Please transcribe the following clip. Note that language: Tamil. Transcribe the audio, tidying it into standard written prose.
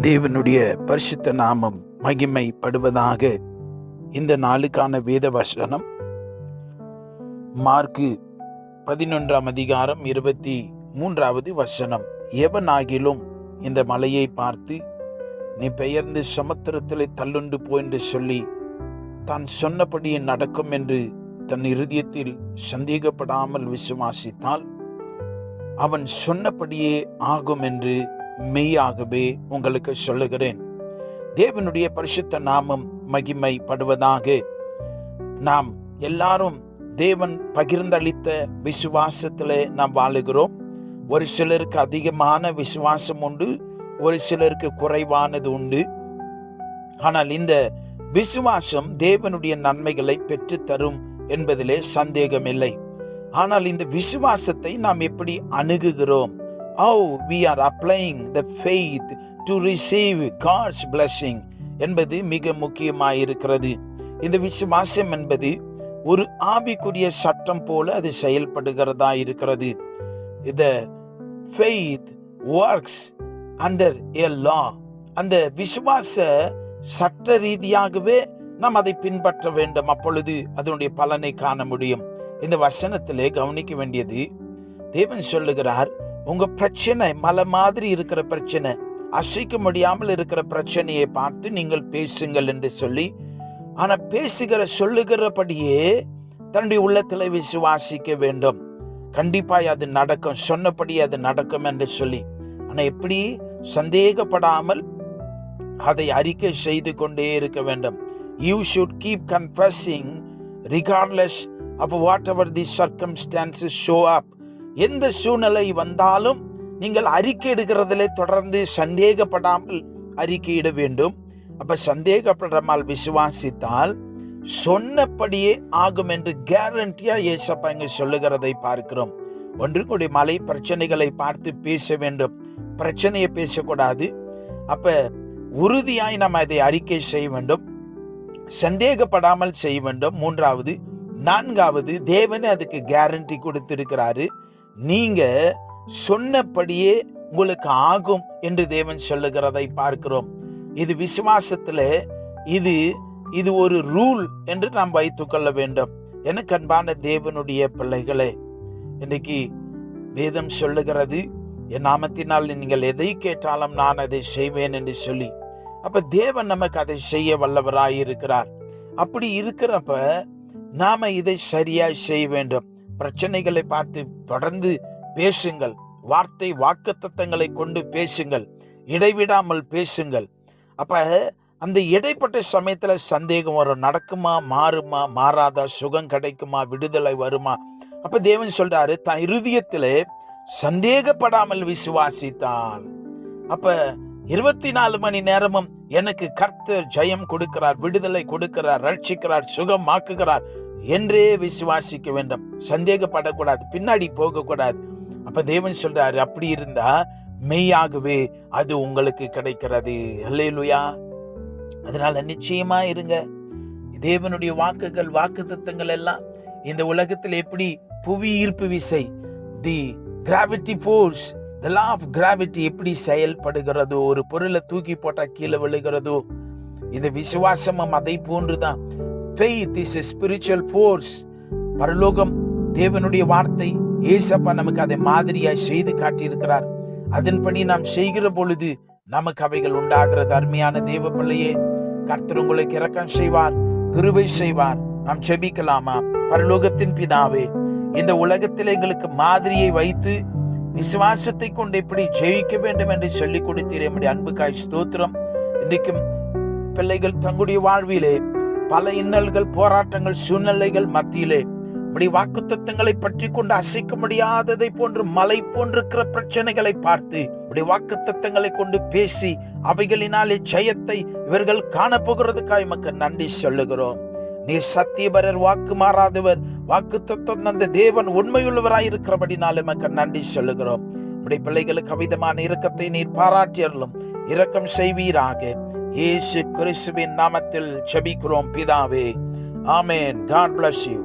தேவனுடைய பரிசுத்த நாமம் மகிமைப்படுவதாக. இந்த நாளுக்கான வேத வசனம் மார்க்கு 11 அதிகாரம் 23 வசனம். எவனாகிலும் இந்த மலையை பார்த்து நீ பெயர்ந்து சமுத்திரத்திலே தள்ளுண்டு போ என்று சொல்லி தான் சொன்னபடியே நடக்கும் என்று தன் இருதயத்தில் சந்தேகப்படாமல் விசுவாசித்தால் அவன் சொன்னபடியே ஆகும் என்று மெய்யாகவே உங்களுக்கு சொல்லுகிறேன். தேவனுடைய பரிசுத்த நாமம் மகிமைப்படுவதாக. நாம் எல்லாரும் தேவன் பகிர்ந்தளித்த விசுவாசத்திலே நாம் வாழுகிறோம். ஒரு சிலருக்கு அதிகமான விசுவாசம் உண்டு, ஒரு சிலருக்கு குறைவானது உண்டு. ஆனால் இந்த விசுவாசம் தேவனுடைய நன்மைகளை பெற்றுத்தரும் என்பதிலே சந்தேகமில்லை. ஆனால் இந்த விசுவாசத்தை நாம் எப்படி அணுகுகிறோம்? How we are applying the faith to receive God's blessing என்பது மிக முக்கியமாயிருக்கிறது. இந்த விசுவாசம் என்பது ஒரு ஆவிக்குரிய சட்டம் போல அது செயல்படுகிறதா இருக்கிறது. The faith works under a law. அந்த விசுவாச சட்ட ரீதியாகவே நாம் அதை பின்பற்ற வேண்டும். அப்பொழுது அதனுடைய பலனை காண முடியும். இந்த வசனத்திலே கவனிக்க வேண்டியது, தேவன் சொல்லுகிறார், உங்க பிரச்சனை மலை மாதிரி இருக்கிற பிரச்சனை, அசைக்க முடியாமல் இருக்கிற பிரச்சனையை பார்த்து நீங்கள் பேசுங்கள் என்று சொல்லி, ஆனா சொல்லுகிறபடியே தன்னுடைய உள்ளத்துல விசுவாசிக்க வேண்டும். கண்டிப்பாய் அது நடக்கும், சொன்னபடி அது நடக்கும் என்று சொல்லி. ஆனா எப்படி? சந்தேகப்படாமல் அதை அறிக்கை செய்து கொண்டே இருக்க வேண்டும். You should keep confessing regardless of whatever the circumstances show up. எந்த சூழ்நிலை வந்தாலும் நீங்கள் அறிக்கை எடுக்கிறதிலே தொடர்ந்து சந்தேகப்படாமல் அறிக்கையிட வேண்டும். அப்ப சந்தேகப்படாமல் விசுவாசித்தால் சொன்னபடியே ஆகும் என்று கேரண்டியா ஏசப்பா இங்க சொல்லுகிறதை பார்க்கிறோம். ஒன்று கூடி மலை பிரச்சனைகளை பார்த்து பேச வேண்டும், பிரச்சனையை பேசக்கூடாது. அப்ப உறுதியாய் நம்ம அதை அறிக்கை செய்ய வேண்டும், சந்தேகப்படாமல் செய்ய வேண்டும். மூன்றாவது, நான்காவது, தேவனே அதுக்கு கேரண்டி கொடுத்திருக்கிறாரு. நீங்க சொன்னபடியே உங்களுக்கு ஆகும் என்று தேவன் சொல்லுகிறதை பார்க்கிறோம். இது விசுவாசத்துல இது ஒரு ரூல் என்று நாம் வைத்துக் கொள்ள வேண்டும். எனக்கு அன்பான தேவனுடைய பிள்ளைகளே, இன்னைக்கு வேதம் சொல்லுகிறது, என் நாமத்தினால் நீங்கள் எதை கேட்டாலும் நான் அதை செய்வேன் என்று சொல்லி. அப்ப தேவன் நமக்கு அதை செய்ய வல்லவராயிருக்கிறார். அப்படி இருக்கிறப்ப நாம இதை சரியாய் செய்ய வேண்டும். பிரச்சனைகளை பார்த்து தொடர்ந்து பேசுங்கள், வார்த்தை வாக்குத்தத்தங்களை கொண்டு பேசுங்கள், இடைவிடாமல் பேசுங்கள். அப்ப அந்த இடைப்பட்ட சமயத்துல சந்தேகம் வரும், நடக்குமா, மாறுமா, மாறாதா, சுகம் கிடைக்குமா, விடுதலை வருமா? அப்ப தேவன் சொல்றாரு, தன் இருதயத்திலே சந்தேகப்படாமல் விசுவாசித்தான். அப்ப 24 மணி நேரமும் எனக்கு கர்த்தர் ஜெயம் கொடுக்கிறார், விடுதலை கொடுக்கிறார், ரட்சிக்கிறார், சுகமாக்குகிறார் என்றே விசுவாசிக்க வேண்டும். சந்தேகப்படக்கூடாது, பின்னாடி போகக்கூடாது. அப்ப தேவன் சொல்றாரு, அப்படி இருந்தா மெய்யாகவே அது உங்களுக்கு கிடைக்கிறது. அல்லேலூயா. அதனால நிச்சயமா இருங்க. தேவனுடைய வாக்குகள், வாக்குத்தத்தங்கள் எல்லாம் இந்த உலகத்தில் எப்படி புவி ஈர்ப்பு விசை, the gravity force, the law of gravity எப்படி செயல்படுகிறதோ, ஒரு பொருளை தூக்கி போட்டா கீழே விழுகிறதோ, இந்த விசுவாசமும் அதை போன்றுதான். Faith is a spiritual force. பரலோகம் தேவனுடைய வார்த்தை, ஏசப்பா நமக்கு அதை மாதிரியாய் செய்து காட்டியிருக்கிறார். அதன்படி நாம் செய்கிற பொழுது நமக்கு அவைகள் உண்டாகிறது. அருமையான தேவ பிள்ளையே, கர்த்தர் உங்களுக்கு இரக்கம் செய்வார், கிருபை செய்வார். நாம் ஜெபிக்கலாமா? பரலோகத்தின் பிதாவே, இந்த உலகத்தில் எங்களுக்கு மாதிரியை வைத்து விசுவாசத்தை கொண்டு எப்படி ஜெயிக்க வேண்டும் என்று சொல்லிக் கொடுத்தீர். நம்முடைய அன்புக்காய் ஸ்தோத்திரம். இன்றைக்கும் பிள்ளைகள் தங்களுடைய வாழ்விலே பல இன்னல்கள், போராட்டங்கள், சூழ்நிலைகள் மத்தியிலே இப்படி வாக்குத்தத்தங்களை பற்றி கொண்டு அசைக்க முடியாததை போன்று மலை போன்றிருக்கிற பிரச்சனைகளை பார்த்து இப்படி வாக்குத்தத்தங்களை கொண்டு பேசி அவைகளினாலே ஜெயத்தை இவர்கள் காணப்போகிறதுக்காக எமக்கு நன்றி சொல்லுகிறோம். நீர் சத்தியபரர், வாக்கு மாறாதவர், வாக்குத்தத்தம் அந்த தேவன் உண்மையுள்ளவராயிருக்கிறபடினால எமக்கு நன்றி சொல்லுகிறோம். இப்படி பிள்ளைகளுக்கு அவிதமான இரக்கத்தை நீர் பாராட்டியர்களும் இரக்கம் செய்வீராக. இயேசு கிறிஸ்துவின் நாமத்தில் ஜெபிக்கிறோம் பிதாவே. ஆமென். God bless you.